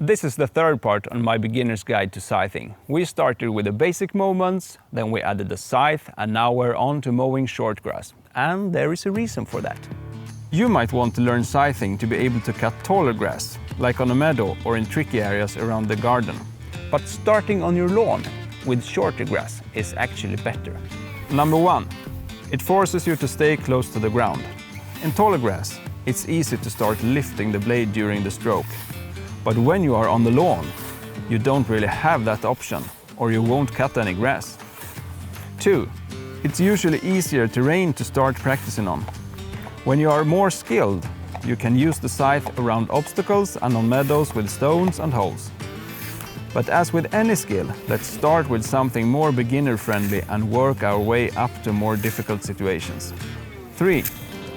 This is the third part on my beginner's guide to scything. We started with the basic movements, then we added the scythe, and now we're on to mowing short grass. And there is a reason for that. You might want to learn scything to be able to cut taller grass, like on a meadow or in tricky areas around the garden. But starting on your lawn with shorter grass is actually better. Number 1. It forces you to stay close to the ground. In taller grass, it's easy to start lifting the blade during the stroke. But when you are on the lawn, you don't really have that option, or you won't cut any grass. 2. It's usually easier terrain to start practicing on. When you are more skilled, you can use the scythe around obstacles and on meadows with stones and holes. But as with any skill, let's start with something more beginner-friendly and work our way up to more difficult situations. 3.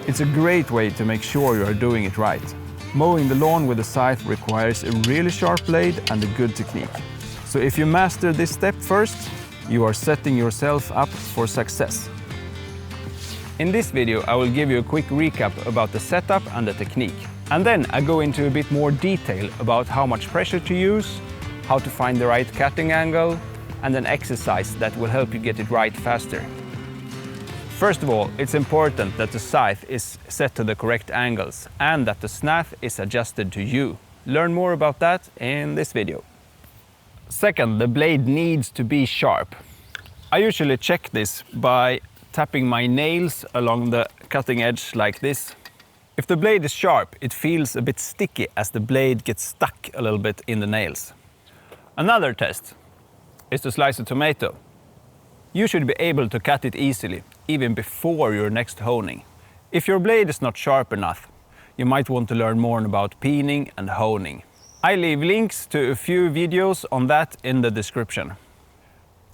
It's a great way to make sure you are doing it right. Mowing the lawn with a scythe requires a really sharp blade and a good technique. So if you master this step first, you are setting yourself up for success. In this video, I will give you a quick recap about the setup and the technique. And then I go into a bit more detail about how much pressure to use, how to find the right cutting angle, and an exercise that will help you get it right faster. First of all, it's important that the scythe is set to the correct angles and that the snap is adjusted to you. Learn more about that in this video. Second, the blade needs to be sharp. I usually check this by tapping my nails along the cutting edge like this. If the blade is sharp, it feels a bit sticky as the blade gets stuck a little bit in the nails. Another test is to slice a tomato. You should be able to cut it easily, even before your next honing. If your blade is not sharp enough, you might want to learn more about peening and honing. I leave links to a few videos on that in the description.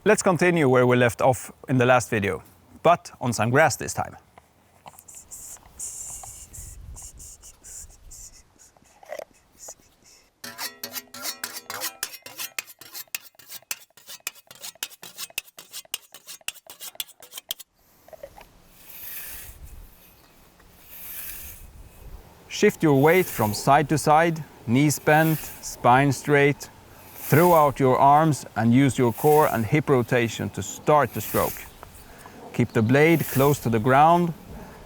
Let's continue where we left off in the last video, but on some grass this time. Shift your weight from side to side, knees bent, spine straight. Throw out your arms and use your core and hip rotation to start the stroke. Keep the blade close to the ground.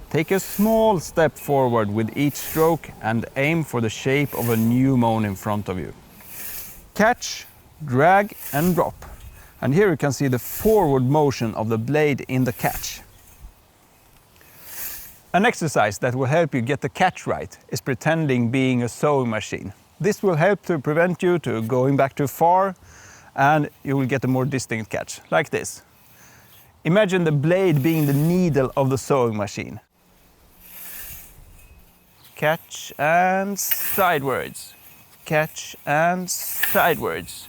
Take a small step forward with each stroke and aim for the shape of a new mown in front of you. Catch, drag and drop. And here you can see the forward motion of the blade in the catch. An exercise that will help you get the catch right is pretending being a sewing machine. This will help to prevent you to going back too far, and you will get a more distinct catch, like this. Imagine the blade being the needle of the sewing machine. Catch and sidewards. Catch and sidewards.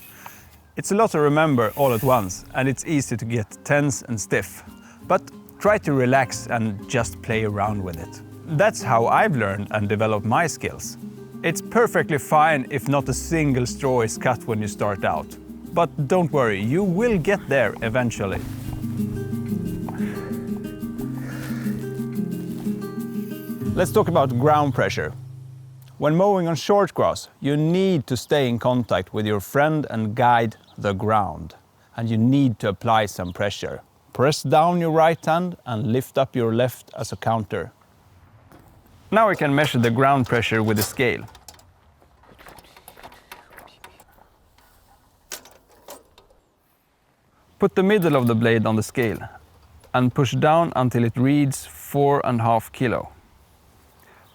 It's a lot to remember all at once, and it's easy to get tense and stiff. But try to relax and just play around with it. That's how I've learned and developed my skills. It's perfectly fine if not a single straw is cut when you start out. But don't worry, you will get there eventually. Let's talk about ground pressure. When mowing on short grass, you need to stay in contact with your friend and guide the ground. And you need to apply some pressure. Press down your right hand and lift up your left as a counter. Now we can measure the ground pressure with a scale. Put the middle of the blade on the scale and push down until it reads 4.5 kilo.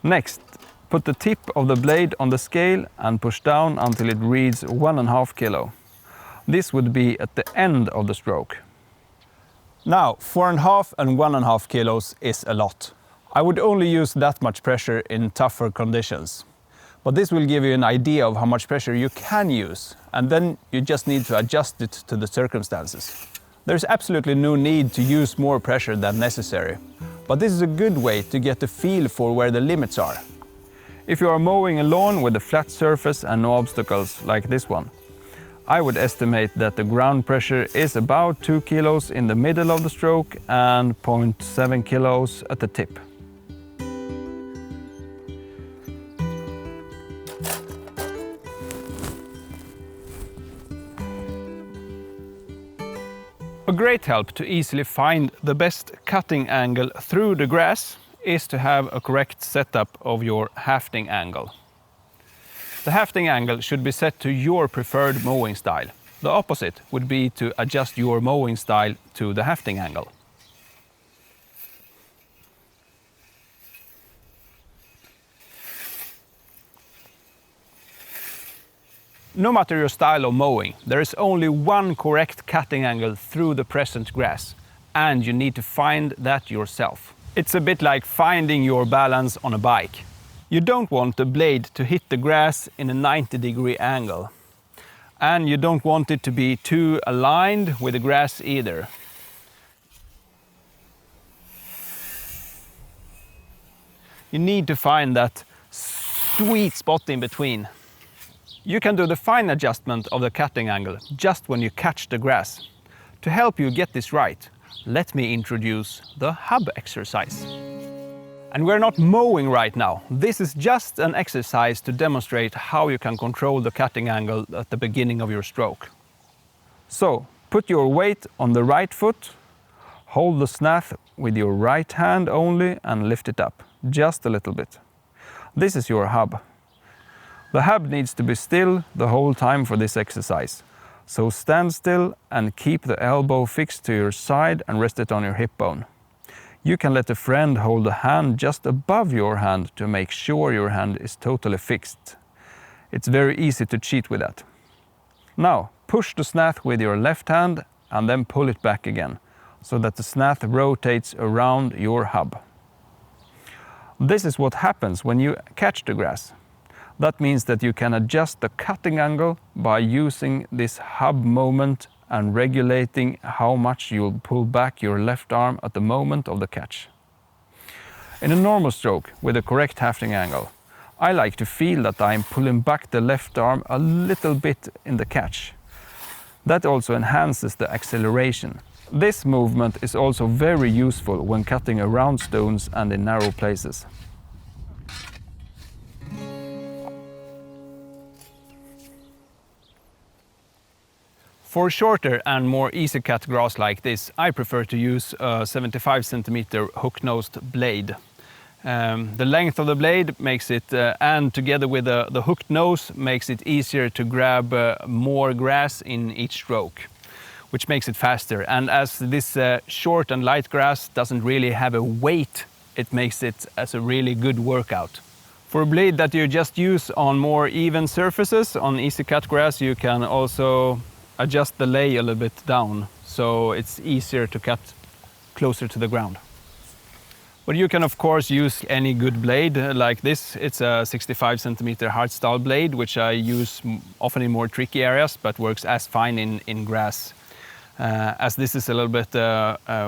Next, put the tip of the blade on the scale and push down until it reads 1.5 kilo. This would be at the end of the stroke. Now, 4.5 and 1.5 kilos is a lot. I would only use that much pressure in tougher conditions. But this will give you an idea of how much pressure you can use, and then you just need to adjust it to the circumstances. There's absolutely no need to use more pressure than necessary, but this is a good way to get a feel for where the limits are. If you are mowing a lawn with a flat surface and no obstacles like this one, I would estimate that the ground pressure is about 2 kilos in the middle of the stroke and 0.7 kilos at the tip. A great help to easily find the best cutting angle through the grass is to have a correct setup of your hafting angle. The hafting angle should be set to your preferred mowing style. The opposite would be to adjust your mowing style to the hafting angle. No matter your style of mowing, there is only one correct cutting angle through the present grass, and you need to find that yourself. It's a bit like finding your balance on a bike. You don't want the blade to hit the grass in a 90-degree angle, and you don't want it to be too aligned with the grass either. You need to find that sweet spot in between. You can do the fine adjustment of the cutting angle just when you catch the grass. To help you get this right, let me introduce the hub exercise. And we're not mowing right now. This is just an exercise to demonstrate how you can control the cutting angle at the beginning of your stroke. So, put your weight on the right foot, hold the scythe with your right hand only and lift it up, just a little bit. This is your hub. The hub needs to be still the whole time for this exercise. So stand still and keep the elbow fixed to your side and rest it on your hip bone. You can let a friend hold a hand just above your hand to make sure your hand is totally fixed. It's very easy to cheat with that. Now, push the scythe with your left hand and then pull it back again, so that the scythe rotates around your hub. This is what happens when you catch the grass. That means that you can adjust the cutting angle by using this hub moment and regulating how much you'll pull back your left arm at the moment of the catch. In a normal stroke with the correct hafting angle, I like to feel that I'm pulling back the left arm a little bit in the catch. That also enhances the acceleration. This movement is also very useful when cutting around stones and in narrow places. For shorter and more easy cut grass like this, I prefer to use a 75 cm hook-nosed blade. The length of the blade makes it, and together with the hooked nose, makes it easier to grab more grass in each stroke, which makes it faster. And as this short and light grass doesn't really have a weight, it makes it as a really good workout. For a blade that you just use on more even surfaces, on easy cut grass, you can also adjust the lay a little bit down, so it's easier to cut closer to the ground. But you can of course use any good blade like this. It's a 65 cm Hartstahl blade, which I use often in more tricky areas, but works as fine in grass. As this is a little bit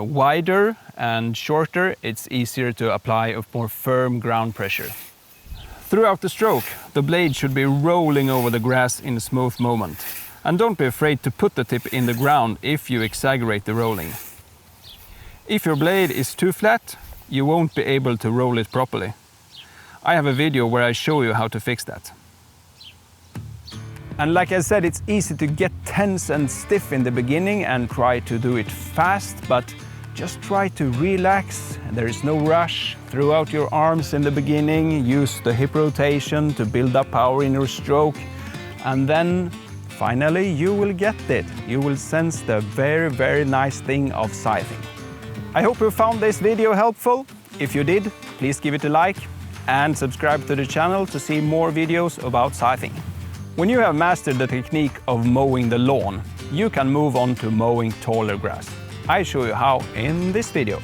wider and shorter, it's easier to apply a more firm ground pressure. Throughout the stroke, the blade should be rolling over the grass in a smooth moment. And don't be afraid to put the tip in the ground if you exaggerate the rolling. If your blade is too flat, you won't be able to roll it properly. I have a video where I show you how to fix that. And like I said, it's easy to get tense and stiff in the beginning and try to do it fast, but just try to relax. There is no rush. Throughout your arms in the beginning, use the hip rotation to build up power in your stroke, and then finally, you will get it. You will sense the very, very nice thing of scything. I hope you found this video helpful. If you did, please give it a like and subscribe to the channel to see more videos about scything. When you have mastered the technique of mowing the lawn, you can move on to mowing taller grass. I show you how in this video.